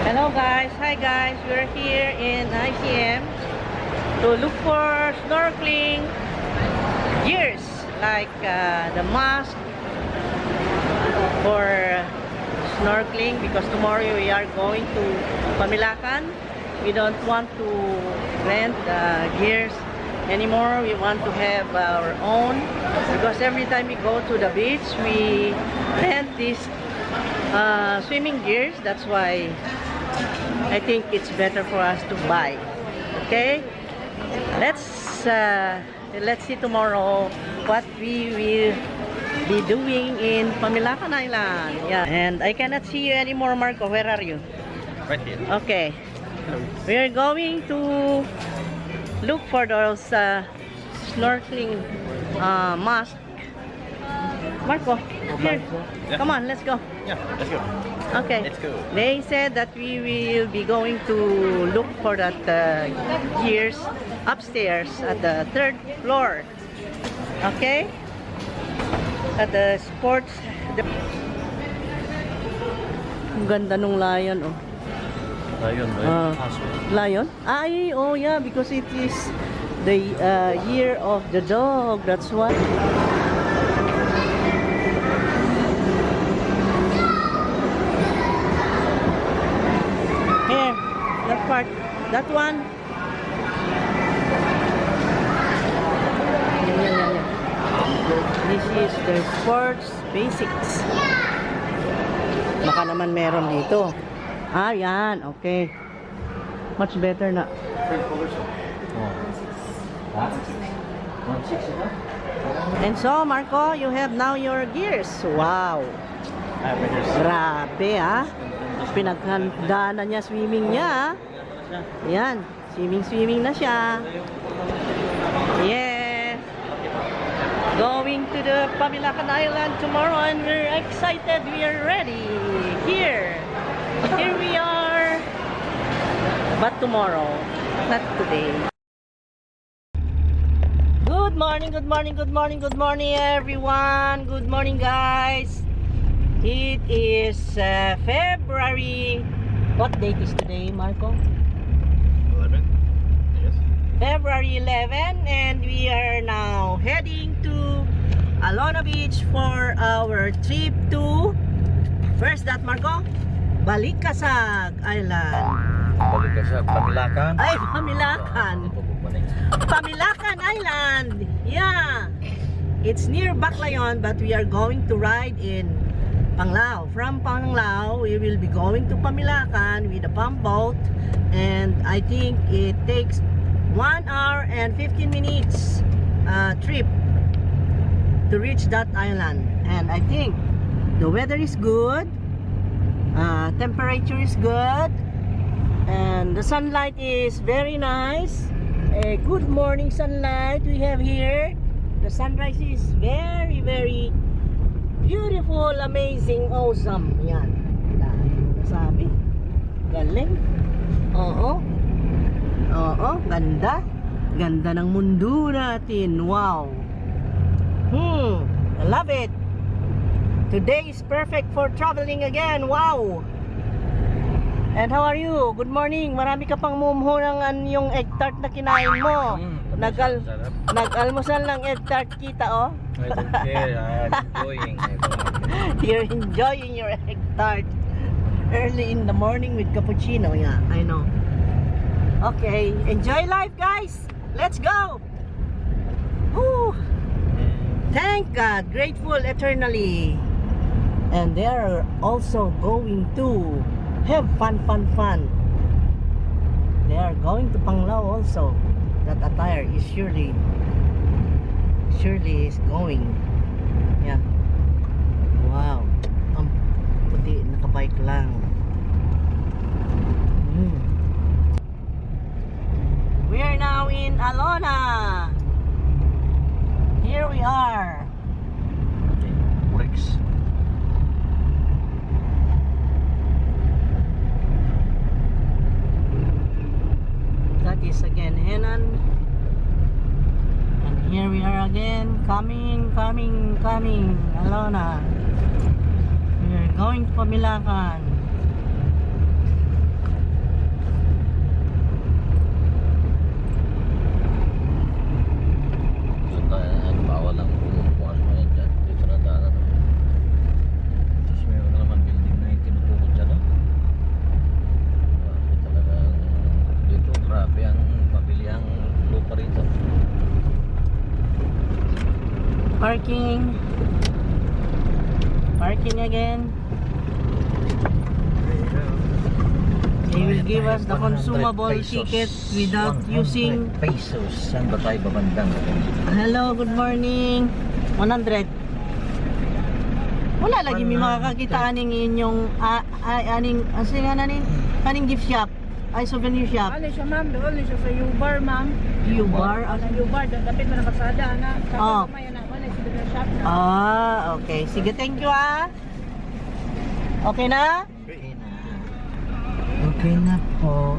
Hello guys, hi guys, we're here in ICM to look for snorkeling gears like the mask for snorkeling because tomorrow we are going to Pamilacan. We don't want to rent gears anymore. We want to have our own because every time we go to the beach we rent these swimming gears. That's why I think it's better for us to buy. Okay, let's see tomorrow what we will be doing in Pamilacan Island. Yeah, and I cannot see you anymore, Marco. Where are you? Right here. Okay, we are going to look for those snorkeling mask. Marco, here. Yeah. Come on, let's go. Yeah, let's go. Okay. Let's go. They said that we will be going to look for that gears upstairs at the 3rd floor. Okay? At the sports. Ang ganda nung lion, oh. Lion, Lion? Ay, oh yeah, because it is the year of the dog. That's why. Here, that part, that one. Yan. This is the sports basics. Baka naman meron dito. Ah, yan. Okay. Much better na. And so, Marco, you have now your gears. Wow. Grabe, ah. Pinaghandaan na niya swimming niya. Yan. Swimming na siya. Yes. Going to the Pamilacan Island tomorrow and we're excited. We are ready. Here we are. But tomorrow, not today. Good morning everyone. Good morning guys. It is February. What date is today, Marco? 11. Yes. February 11, and we are now heading to Alona Beach for our trip to, where's that, Marco? Balikasag Island. Balik ka sa Pamilacan. Ay, Pamilacan. Pamilacan Island. Yeah. It's near Baclayon, but we are going to ride in Panglao. From Panglao, we will be going to Pamilacan with a pump boat, and I think it takes 1 hour and 15 minutes trip to reach that island. And I think the weather is good, temperature is good, and the sunlight is very nice. A good morning sunlight we have here. The sunrise is very beautiful, amazing, awesome. Yan. Dahil nasabi. Galing. Oo. Ganda. Ganda ng mundo natin. Wow. I love it. Today is perfect for traveling again. Wow. And how are you? Good morning. Marami ka pang mumho ng yung egg tart na kinain mo. Nag-almusal ng egg tart kita, oh. I don't care. I'm enjoying it. You're enjoying your egg tart early in the morning with cappuccino. Yeah, I know. Okay, enjoy life, guys. Let's go. Woo. Thank God, grateful eternally. And they are also going to have fun. They are going to Panglao also. That attire is surely is going. Yeah. Wow. Ang puti, nakabike lang. We are now in Alona. Here we are. Bricks. That is again Henan. And here we are again, coming, Alona. We are going to Pamilacan. bawal lang bumubukas mo yan dyan. Dito na daanan. Tapos meron na naman building na yung tinutulog dyan. Talagang dito grabe ang mabili ang lupa rito. Parking. Parking again. They will give us the consumable ticket without using... pesos. Saan ba tayo babandang? Hello, good morning. 100. Wala lagi may makakakita aning inyong aning kasi nga nanin kaning gift shop ay souvenir shop. Ano siya ma'am, doon siya sa U-Bar ma'am. U-Bar? Sa U-Bar, dapit mo na kasada na. Oh. Tapos may naman, nagsibigan shop na. Okay. Sige, thank you Okay na? Okay na po.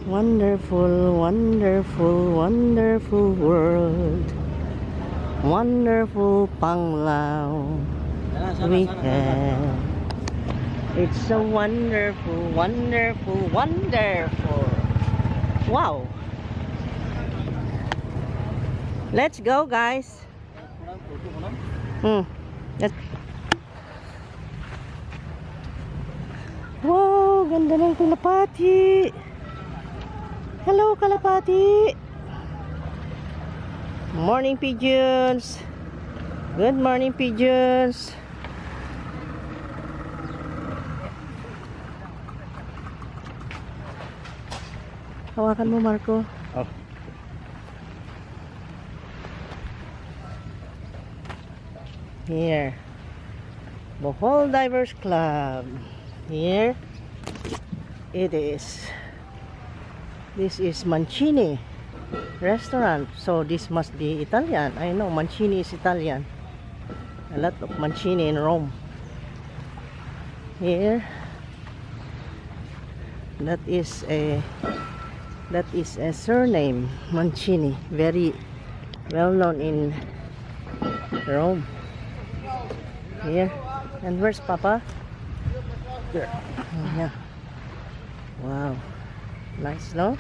Wonderful, wonderful, wonderful world. Wonderful Panglao we have. It's so wonderful, wonderful, wonderful. Wow. Let's go, guys. Let's... Wow, ganda ng kalapati. Hello, kalapati. Morning, pigeons. Good morning, pigeons. Hawakan mo, Marco. Oh. Here. Bohol Divers Club. Here it is. This is Mancini restaurant. So this must be Italian. I know Mancini is Italian. A lot of Mancini in Rome. Here. That is a surname, Mancini. Very well known in Rome. Here. And where's Papa? There. Oh, yeah. Wow. Nice, no?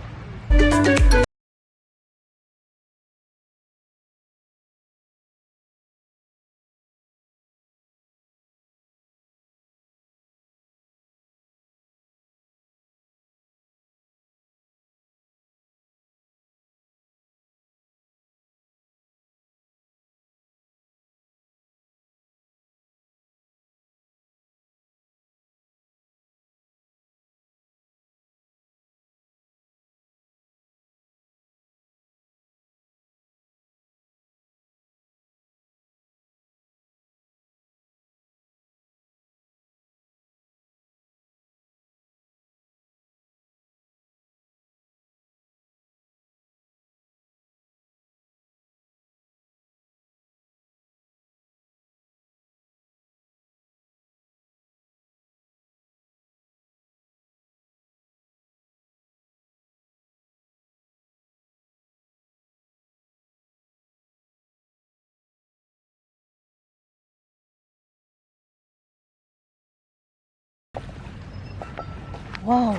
Wow,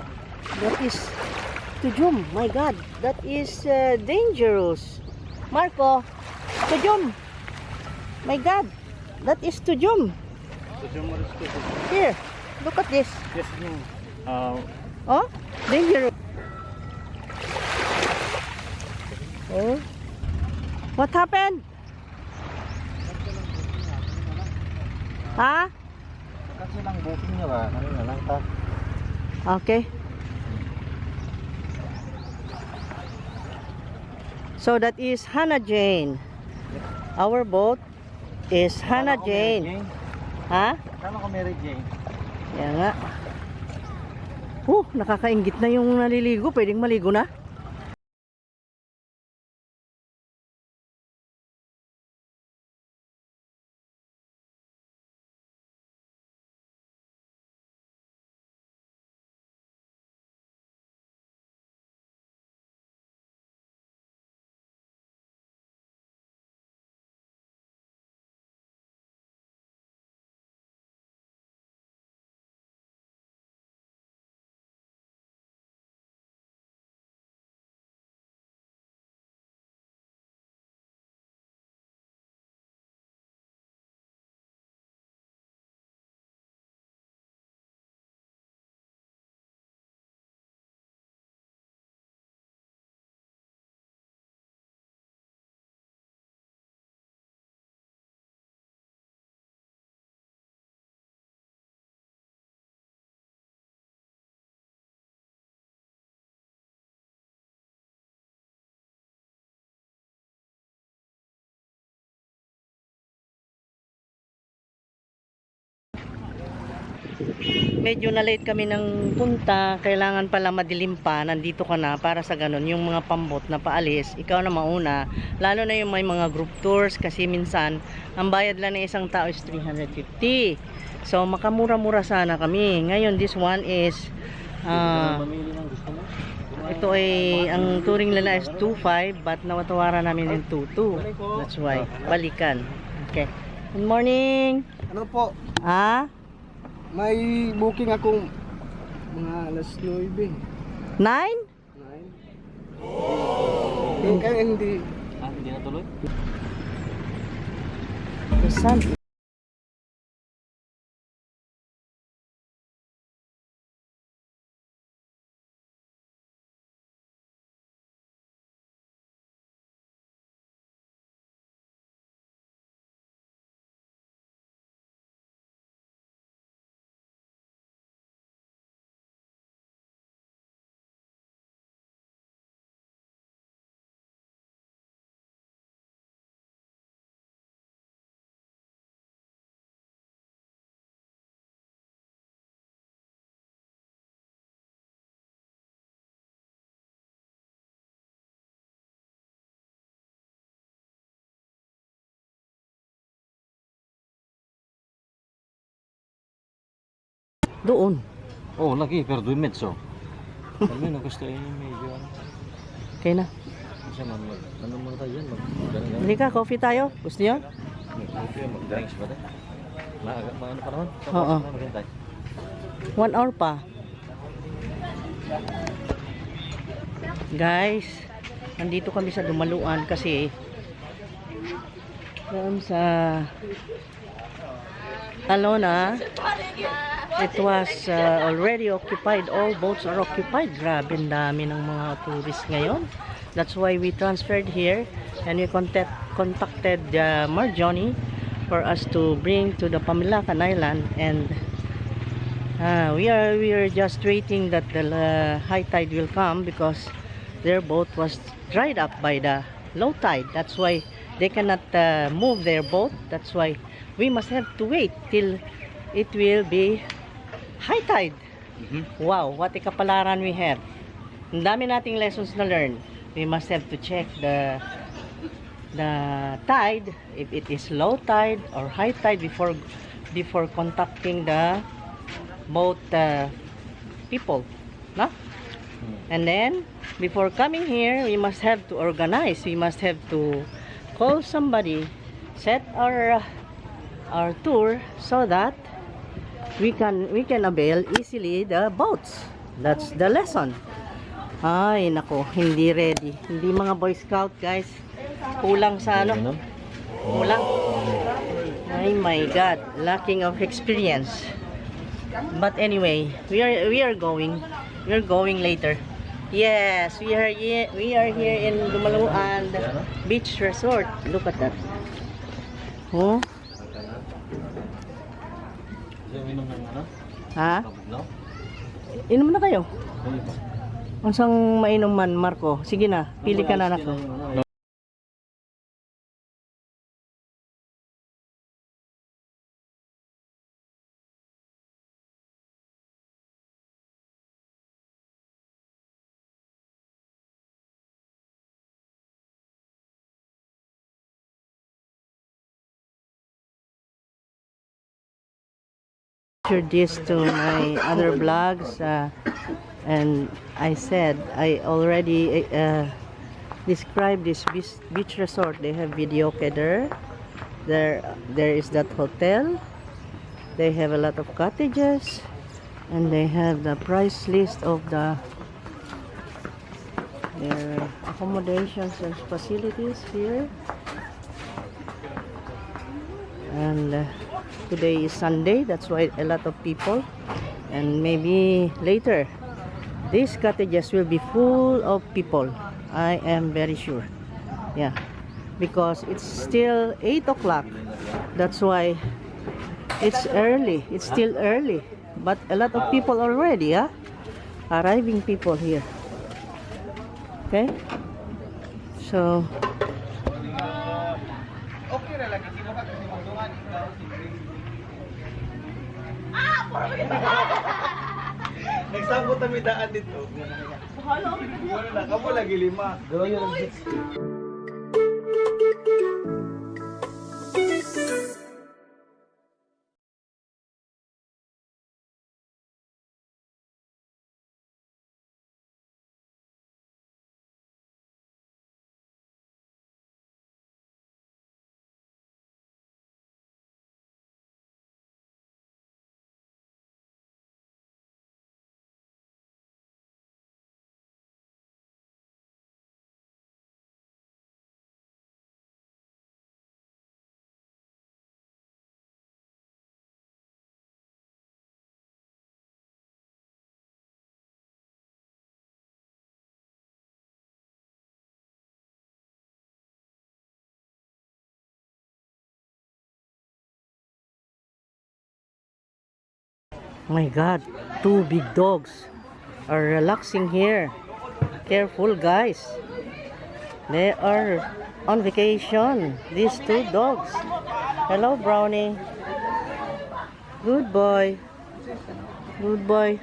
that is Tujum. My God, that is dangerous. Marco, Tujum. My God, that is Tujum. Here, look at this. Yes, Oh, dangerous. Oh, what happened? Ha? kasi lang booking niya ba? Ano na lang ta? Okay. So that is Hannah Jane. Our boat is Hannah Jane. Ha? Kama ko Mary Jane. Yan nga. Nakakaingit na yung naliligo. Pwedeng maligo na. Medyo na late kami ng punta, kailangan pala madilim pa, nandito ka na para sa ganun, yung mga pambot na paalis, ikaw na mauna, lalo na yung may mga group tours, kasi minsan, ang bayad lang ng isang tao is 350, so makamura-mura sana kami. Ngayon, this one is, Mamili ng gusto mo. ito ay, ang touring nila is 2.5, but nawatawaran namin ng 2.2, that's why, balikan. Okay, good morning. Ano po? Ah? May booking akong mga alas 9. 9? 9? Kaya hindi. Hindi na tuloy? The sun. Doon. Oh, lagi pero 2 minutes oh. Kami na gusto medyo ano. Okay na. Kasi ano mo tayo yan? Mag-galing. Hindi ka, coffee tayo? Gusto niyo? Mag-drinks ba tayo? Ano pa naman? Oo. 1 hour pa. Guys, nandito kami sa Dumaluan kasi doon sa Alona, it was already occupied. All boats are occupied. Grabe, ang dami ng mga tourists ngayon. That's why we transferred here and we contacted Marjonie for us to bring to the Pamilacan Island, and we are just waiting that the high tide will come because their boat was dried up by the low tide. That's why they cannot move their boat. That's why we must have to wait till it will be high tide. Wow, what a kapalaran we have. Ang dami nating lessons na learn. We must have to check the tide, if it is low tide or high tide before contacting the boat people, no? And then before coming here, we must have to organize. We must have to call somebody, set our tour so that we can avail easily the boats. That's the lesson. Ay, nako, hindi ready. Hindi mga Boy Scout, guys. Kulang sa ano? Kulang. Ay my God, lacking of experience. But anyway, we are going. We are going later. Yes, we are here in Dumaluan Beach Resort. Look at that. Oh. Ha? Inom na kayo? Unsang mainom man, Marco? Sige na, pili ka na nako. This to my other vlogs and I said I already described this beach resort. They have video there. There is that hotel. They have a lot of cottages and they have the price list of their accommodations and facilities here. And today is Sunday, that's why a lot of people, and maybe later these cottages will be full of people. I am very sure. Yeah, because it's still 8 o'clock. That's why it's early. It's still early, but a lot of people already, arriving people here. Okay, so nagsambot kami daan dito. Wala na, kamo lagi 5. Gawin yung 60. my God, 2 big dogs are relaxing here. Careful, guys. They are on vacation. These 2 dogs. Hello, Brownie. Good boy. Good boy.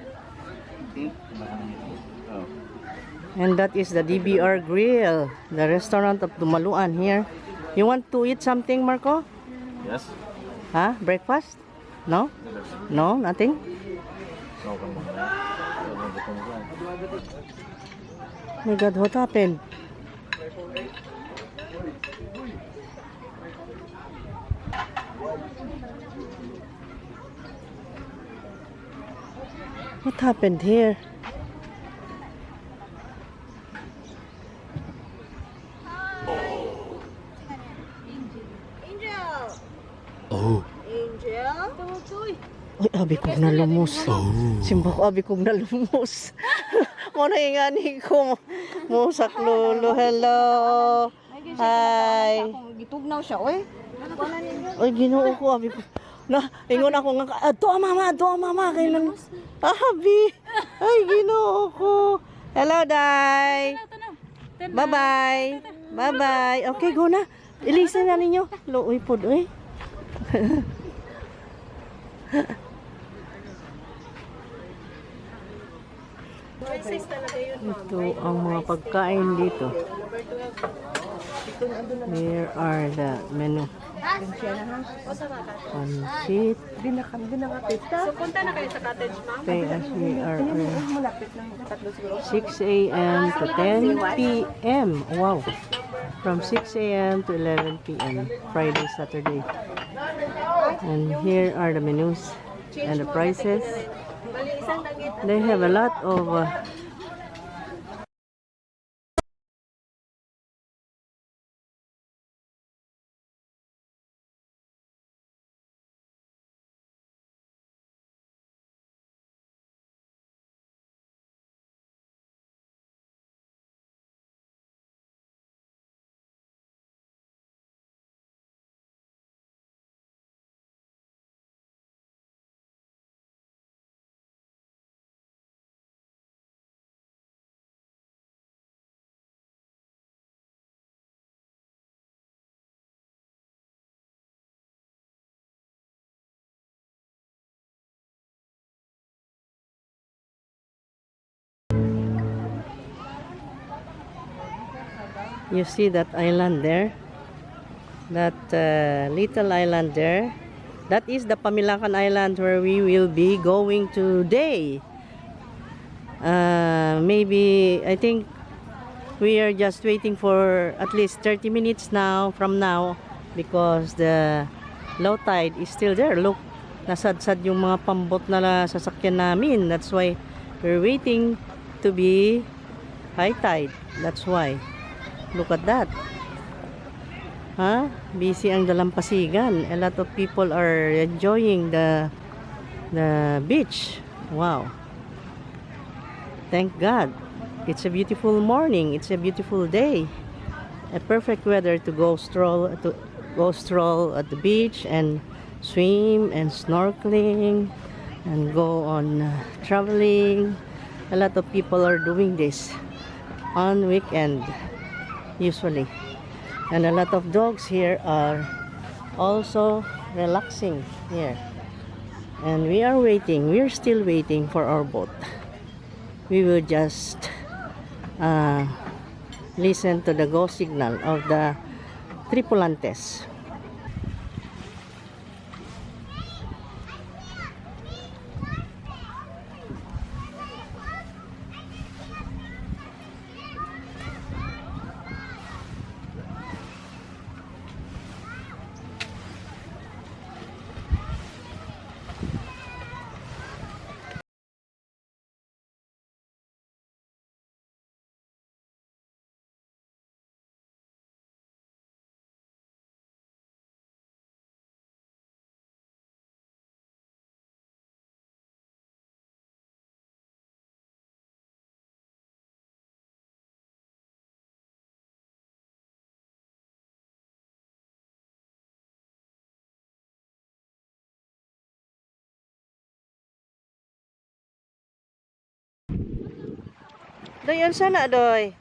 And that is the DBR Grill, the restaurant of Dumaluan here. You want to eat something, Marco? Yes. Huh? Breakfast? No? No? Nothing? No, come on. Oh my God, what happened? What happened here? Oh. Ay, abi kong nalumos. Simba ko, abi kong nalumos. Muna yung ani ko. Musak lolo. Hello. Hi. Gitugnaw siya, oy. Ay, ginoo ko, abi ko. Na, ingon ako nga, doa mama, kailan. Abi. Ay, ginoo ko. Hello, Day. Bye-bye. Bye-bye. Okay, go na. Ilisan na ninyo. Looy po, oy. Ito ang mga pagkain dito. Here are the menu. Pansit. So, punta na kayo sa cottage, ma'am. Pay as we are. 6 a.m. to 10 p.m. Wow. From 6 a.m. to 11 p.m. Friday, Saturday. And here are the menus and the prices. They have a lot of you see that island there? That little island there? That is the Pamilakan Island where we will be going today. Maybe, I think we are just waiting for at least 30 minutes now from now because the low tide is still there. Look, nasadsad yung mga pambot na sasakyan namin. That's why we're waiting to be high tide. That's why. Look at that. Busy ang Dalampasigan. A lot of people are enjoying the beach. Wow. Thank God. It's a beautiful morning. It's a beautiful day. A perfect weather to go stroll at the beach and swim and snorkeling and go on traveling. A lot of people are doing this on weekend usually. And a lot of dogs here are also relaxing here. And we are waiting. We are still waiting for our boat. We will just listen to the go signal of the tripulantes. Doy, sana doy.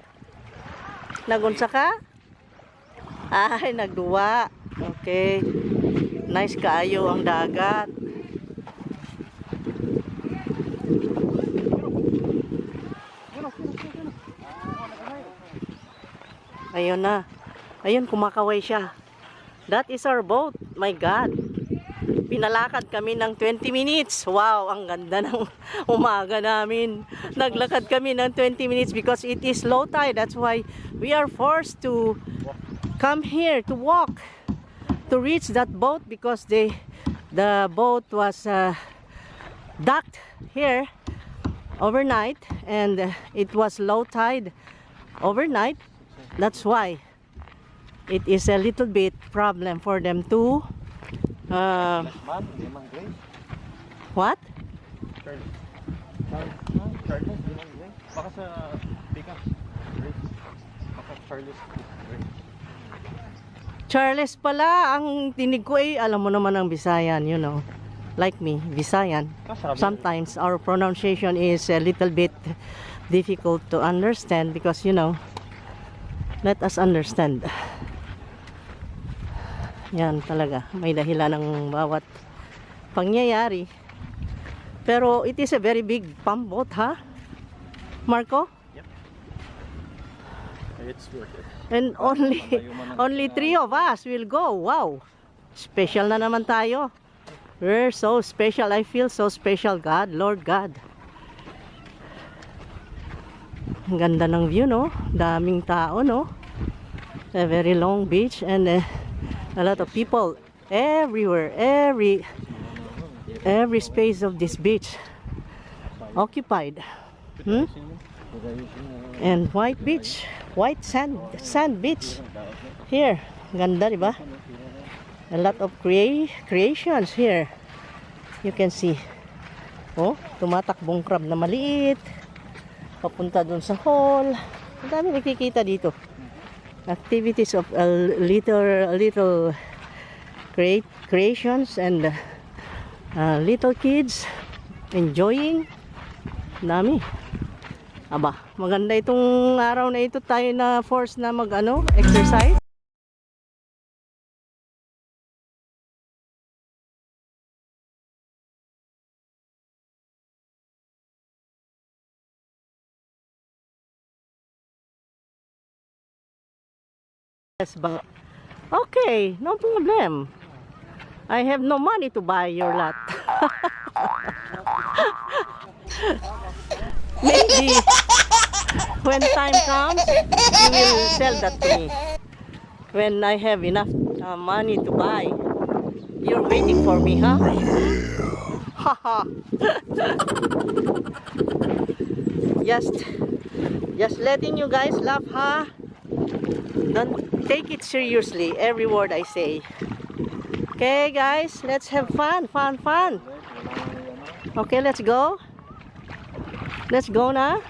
Nagunsa ka? Ay, nagduwa. Okay. Nice kaayo ang dagat. Ayun na. Ayun, kumakaway siya. That is our boat. My God. Pinalakad kami ng 20 minutes. Wow, ang ganda ng umaga namin. Naglakad kami ng 20 minutes because it is low tide. That's why we are forced to come here to walk to reach that boat because the boat was docked here overnight and it was low tide overnight. That's why it is a little bit problem for them to what? Baka sa Pickup. Baka Charles pala ang tinig ko alam mo naman ang Visayan, you know. Like me, Visayan. Sometimes our pronunciation is a little bit difficult to understand because, you know, let us understand. Yan talaga, may dahilan ng bawat pangyayari. Pero it is a very big pump boat, ha? Marco? Yep. It's worth it. And only 3 of us will go. Wow. Special na naman tayo. We're so special. I feel so special, God, Lord God. Ang ganda ng view, no? Daming tao, no? A very long beach and a lot of people everywhere, every space of this beach. occupied. Hmm? And white beach, white sand beach. Here, ganda, di ba? A lot of creations here. You can see. Oh, tumatakbong crab na maliit. Papunta dun sa hall. Ang dami nakikita dito. Activities of little creations and little kids enjoying. Dami. Aba, maganda itong araw na ito, tayo na force na exercise. Yes, but okay, no problem. I have no money to buy your lot. Maybe when time comes, you will sell that to me. When I have enough money to buy, you're waiting for me, huh? Haha. just letting you guys laugh, huh? Don't take it seriously, every word I say. Okay, guys, let's have fun. Okay, let's go. Let's go na.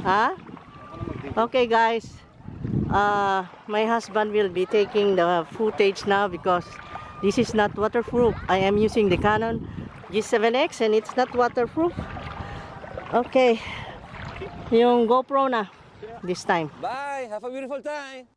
Huh? Okay, guys. My husband will be taking the footage now because this is not waterproof. I am using the Canon G7X and it's not waterproof. Okay. Yung GoPro na this time. Bye. Have a beautiful time.